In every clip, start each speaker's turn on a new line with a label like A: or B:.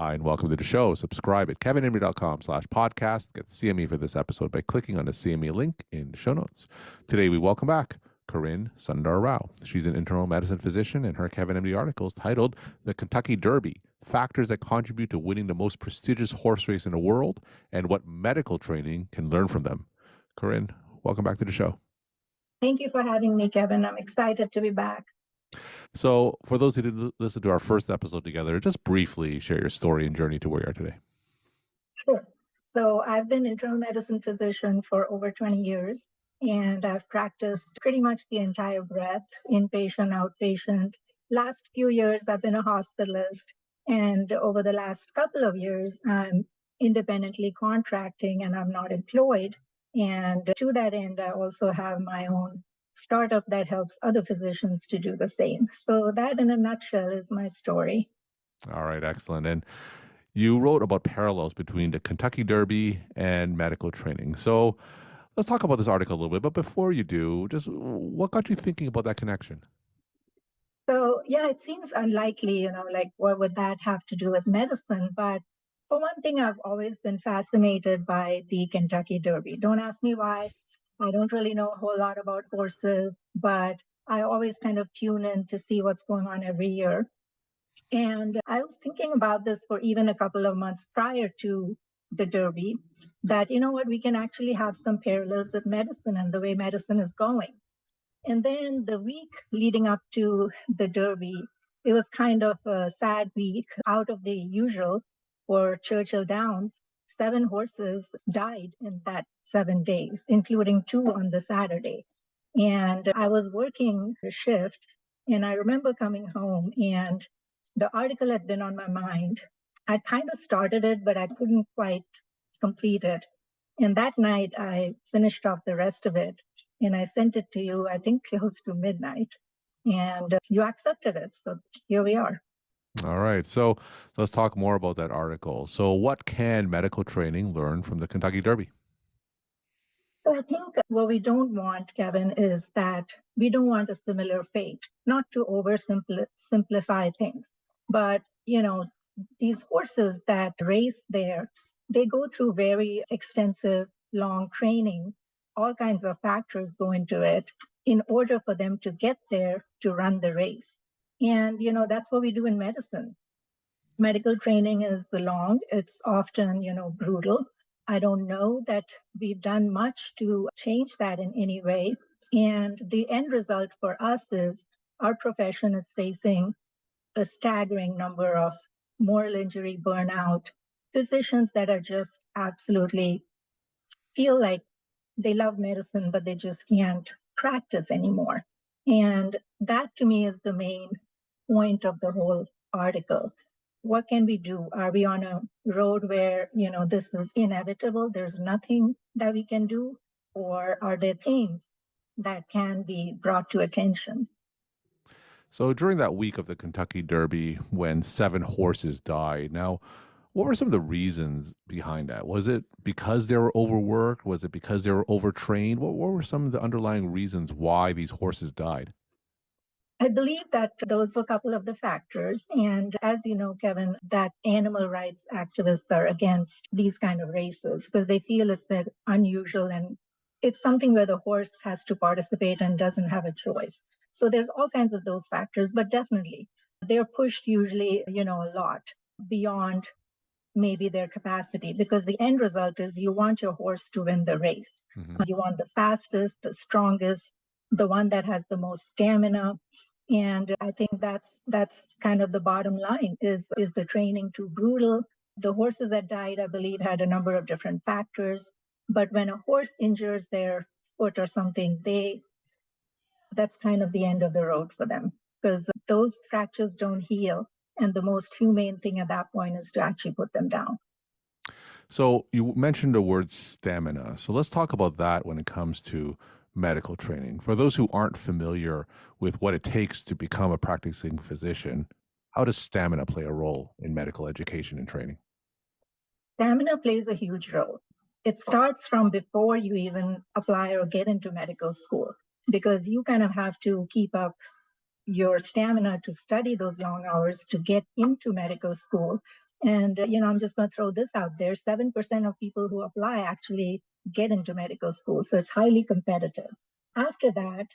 A: Hi, and welcome to the show. Subscribe at kevinmd.com/podcast. Get CME for this episode by clicking on the CME link in the show notes. Today, we welcome back Corinne Sundar Rao. She's an internal medicine physician, and her KevinMD article is titled The Kentucky Derby, Factors That Contribute to Winning the Most Prestigious Horse Race in the World, and What Medical Training Can Learn from Them. Corinne, welcome back to the show.
B: Thank you for having me, Kevin. I'm excited to be back.
A: So, for those who didn't listen to our first episode together, just briefly share your story and journey to where you are today.
B: Sure. So, I've been internal medicine physician for over 20 years, and I've practiced pretty much the entire breadth, inpatient, outpatient. Last few years, I've been a hospitalist, and over the last couple of years, I'm independently contracting and I'm not employed. And to that end, I also have my own startup that helps other physicians to do the same. So that in a nutshell is my story.
A: All right, excellent. And you wrote about parallels between the Kentucky Derby and medical training. So let's talk about this article a little bit. But before you do, just what got you thinking about that connection?
B: So yeah, it seems unlikely, like what would that have to do with medicine? But for one thing, I've always been fascinated by the Kentucky Derby. Don't ask me why. I don't really know a whole lot about horses, but I always kind of tune in to see what's going on every year. And I was thinking about this for even a couple of months prior to the Derby, that, you know what, we can actually have some parallels with medicine and the way medicine is going. And then the week leading up to the Derby, it was kind of a sad week, out of the usual for Churchill Downs. 7 horses died in that 7 days, including 2 on the Saturday. And I was working a shift, and I remember coming home, and the article had been on my mind. I kind of started it, but I couldn't quite complete it. And that night, I finished off the rest of it, and I sent it to you, I think close to midnight. And you accepted it. So here we are.
A: All right. So let's talk more about that article. So, what can medical training learn from the Kentucky Derby?
B: So I think what we don't want, Kevin, is that we don't want a similar fate, not to oversimplify things. But, these horses that race there, they go through very extensive, long training. All kinds of factors go into it in order for them to get there to run the race. And, that's what we do in medicine. Medical training is long, it's often, brutal. I don't know that we've done much to change that in any way. And the end result for us is our profession is facing a staggering number of moral injury, burnout, physicians that are just absolutely feel like they love medicine, but they just can't practice anymore. And that to me is the main point of the whole article. What can we do? Are we on a road where, this is inevitable? There's nothing that we can do? Or are there things that can be brought to attention?
A: So, during that week of the Kentucky Derby, when 7 horses died, now, what were some of the reasons behind that? Was it because they were overworked? Was it because they were overtrained? What were some of the underlying reasons why these horses died?
B: I believe that those were a couple of the factors. And as you know, Kevin, that animal rights activists are against these kind of races because they feel it's unusual and it's something where the horse has to participate and doesn't have a choice. So there's all kinds of those factors, but definitely they're pushed usually, a lot beyond maybe their capacity because the end result is you want your horse to win the race. You want the fastest, the strongest, the one that has the most stamina. And I think that's kind of the bottom line is the training too brutal? The horses that died, I believe, had a number of different factors. But when a horse injures their foot or something, that's kind of the end of the road for them because those fractures don't heal. And the most humane thing at that point is to actually put them down.
A: So you mentioned the word stamina. So let's talk about that when it comes to medical training. For those who aren't familiar with what it takes to become a practicing physician, how does stamina play a role in medical education and training?
B: Stamina plays a huge role. It starts from before you even apply or get into medical school because you kind of have to keep up your stamina to study those long hours to get into medical school. And, I'm just going to throw this out there. 7% of people who apply actually get into medical school. So it's highly competitive. After that,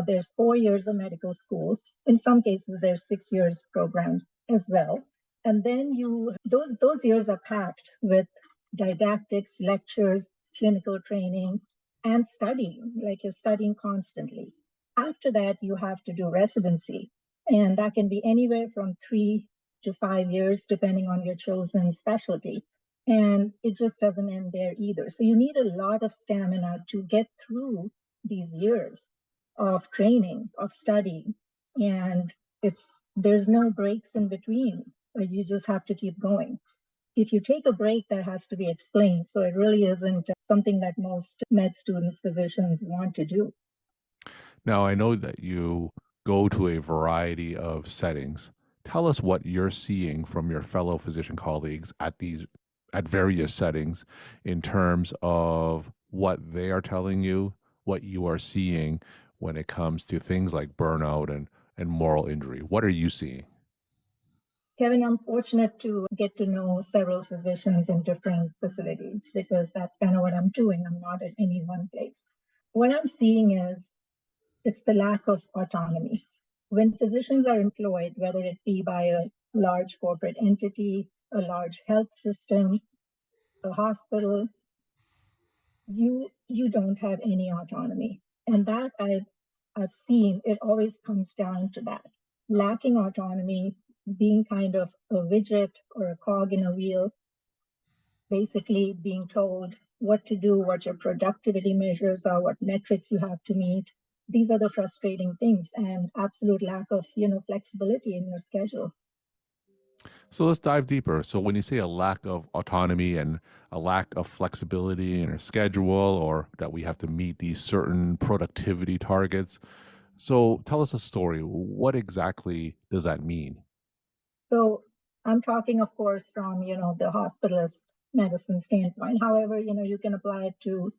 B: there's 4 years of medical school. In some cases, there's 6 years programs as well. And then those years are packed with didactics, lectures, clinical training, and studying, like you're studying constantly. After that, you have to do residency. And that can be anywhere from 3 to 5 years, depending on your chosen specialty. And it just doesn't end there either. So you need a lot of stamina to get through these years of training, of study. And there's no breaks in between. You just have to keep going. If you take a break, that has to be explained. So it really isn't something that most med students, physicians want to do.
A: Now, I know that you go to a variety of settings. Tell us what you're seeing from your fellow physician colleagues at various settings in terms of what they are telling you, what you are seeing when it comes to things like burnout and moral injury. What are you seeing?
B: Kevin, I'm fortunate to get to know several physicians in different facilities because that's kind of what I'm doing. I'm not at any one place. What I'm seeing is it's the lack of autonomy. When physicians are employed, whether it be by a large corporate entity, a large health system, a hospital, you don't have any autonomy. And that I've seen, it always comes down to that. Lacking autonomy, being kind of a widget or a cog in a wheel, basically being told what to do, what your productivity measures are, what metrics you have to meet. These are the frustrating things, and absolute lack of flexibility in your schedule.
A: So let's dive deeper. So when you say a lack of autonomy and a lack of flexibility in our schedule, or that we have to meet these certain productivity targets, so tell us a story. What exactly does that mean?
B: So I'm talking, of course, from the hospitalist medicine standpoint. However, you can apply it to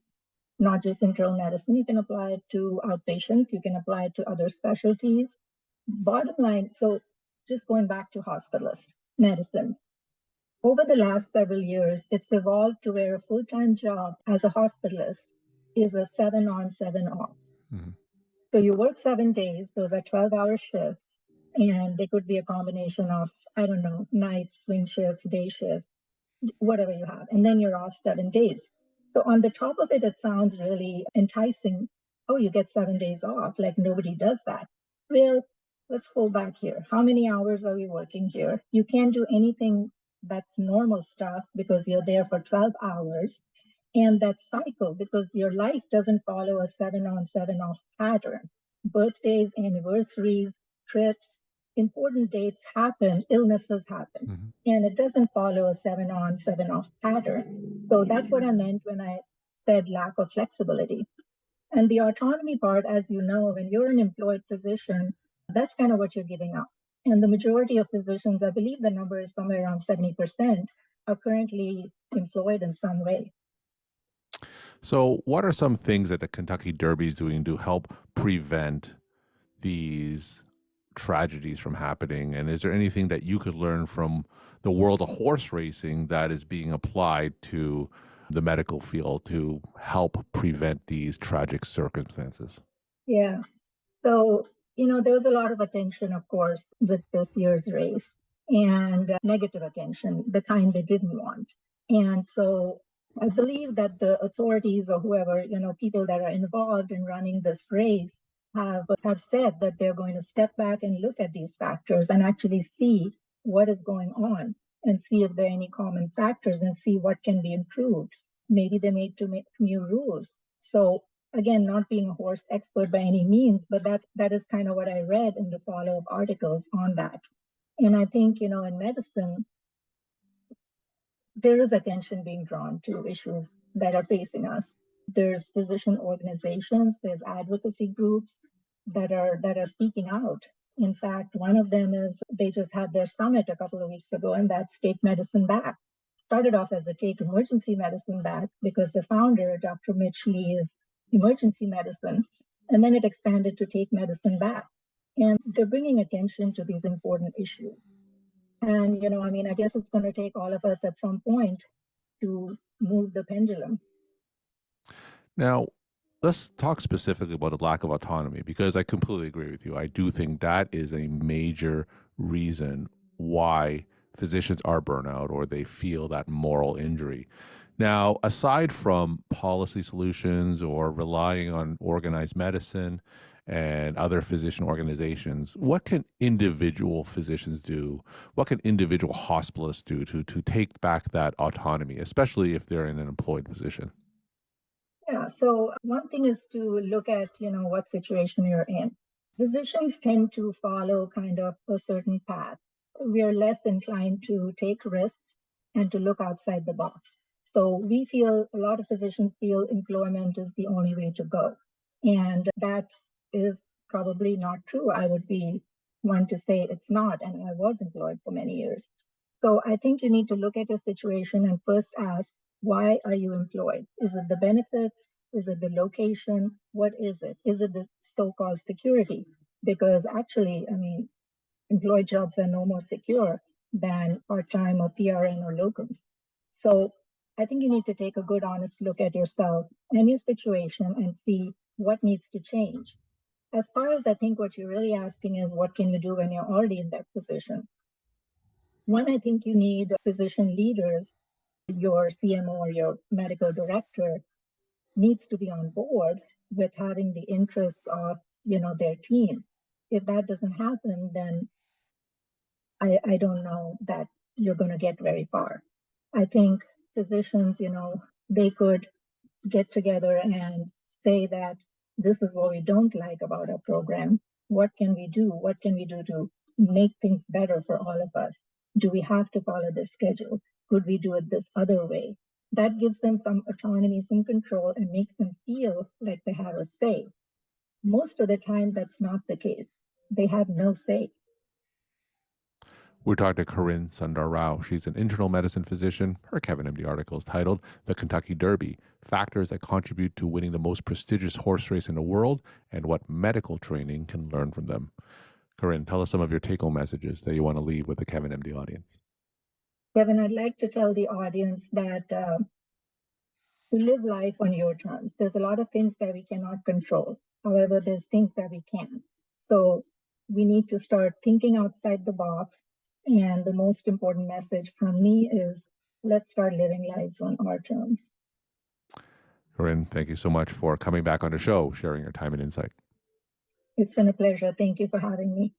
B: not just internal medicine. You can apply it to outpatient. You can apply it to other specialties. Bottom line, so just going back to hospitalist medicine, over the last several years, it's evolved to where a full-time job as a hospitalist is a 7 on, 7 off.
A: Mhm.
B: So you work 7 days, those are 12-hour shifts, and they could be a combination of, I don't know, nights, swing shifts, day shifts, whatever you have, and then you're off 7 days. So on the top of it, it sounds really enticing. Oh, you get 7 days off, like nobody does that. Well, let's pull back here. How many hours are we working here? You can't do anything that's normal stuff because you're there for 12 hours. And that cycle, because your life doesn't follow a 7 on, 7 off pattern. Birthdays, anniversaries, trips, important dates happen, illnesses happen,
A: Mhm.
B: and it doesn't follow a 7 on, 7 off pattern. So that's what I meant when I said lack of flexibility. And the autonomy part, as you know, when you're an employed physician, that's kind of what you're giving up. And the majority of physicians, I believe the number is somewhere around 70%, are currently employed in some way.
A: So, what are some things that the Kentucky Derby is doing to help prevent these tragedies from happening? And is there anything that you could learn from the world of horse racing that is being applied to the medical field to help prevent these tragic circumstances?
B: Yeah. So, there was a lot of attention, of course, with this year's race and negative attention, the kind they didn't want. And so I believe that the authorities or whoever, people that are involved in running this race have said that they're going to step back and look at these factors and actually see what is going on and see if there are any common factors and see what can be improved. Maybe they need to make new rules. So again, not being a horse expert by any means, but that is kind of what I read in the follow-up articles on that. And I think, in medicine, there is attention being drawn to issues that are facing us. There's physician organizations, there's advocacy groups that are speaking out. In fact, one of them is they just had their summit a couple of weeks ago, and that's Take Medicine Back. Started off as a Take Emergency Medicine Back because the founder, Dr. Mitch Lee, is emergency medicine, and then it expanded to Take Medicine Back. And they're bringing attention to these important issues. And, I mean, I guess it's going to take all of us at some point to move the pendulum.
A: Now, let's talk specifically about the lack of autonomy because I completely agree with you. I do think that is a major reason why physicians are burnout or they feel that moral injury. Now, aside from policy solutions or relying on organized medicine and other physician organizations, what can individual physicians do? What can individual hospitalists do to take back that autonomy, especially if they're in an employed position?
B: Yeah, so one thing is to look at, what situation you're in. Physicians tend to follow kind of a certain path. We are less inclined to take risks and to look outside the box. So a lot of physicians feel employment is the only way to go. And that is probably not true. I would be one to say it's not, and I was employed for many years. So I think you need to look at your situation and first ask, why are you employed? Is it the benefits? Is it the location? What is it? Is it the so-called security? Because actually, I mean, employed jobs are no more secure than part-time or PRN or locums. So I think you need to take a good, honest look at yourself and your situation and see what needs to change. As far as I think what you're really asking is, what can you do when you're already in that position? One, I think you need physician leaders. Your CMO or your medical director needs to be on board with having the interests of their team. If that doesn't happen, then I don't know that you're going to get very far. I think physicians, they could get together and say that this is what we don't like about our program. What can we do? What can we do to make things better for all of us? Do we have to follow this schedule? Could we do it this other way? That gives them some autonomy, some control, and makes them feel like they have a say. Most of the time, that's not the case. They have no say.
A: We're talking to Corinne Sundar Rao. She's an internal medicine physician. Her KevinMD article is titled The Kentucky Derby, Factors That Contribute to Winning the Most Prestigious Horse Race in the World and What Medical Training Can Learn from Them. Corinne, tell us some of your take-home messages that you want to leave with the KevinMD audience.
B: Kevin, I'd like to tell the audience that to live life on your terms. There's a lot of things that we cannot control. However, there's things that we can. So we need to start thinking outside the box. And the most important message from me is, let's start living lives on our terms.
A: Corinne, thank you so much for coming back on the show, sharing your time and insight.
B: It's been a pleasure. Thank you for having me.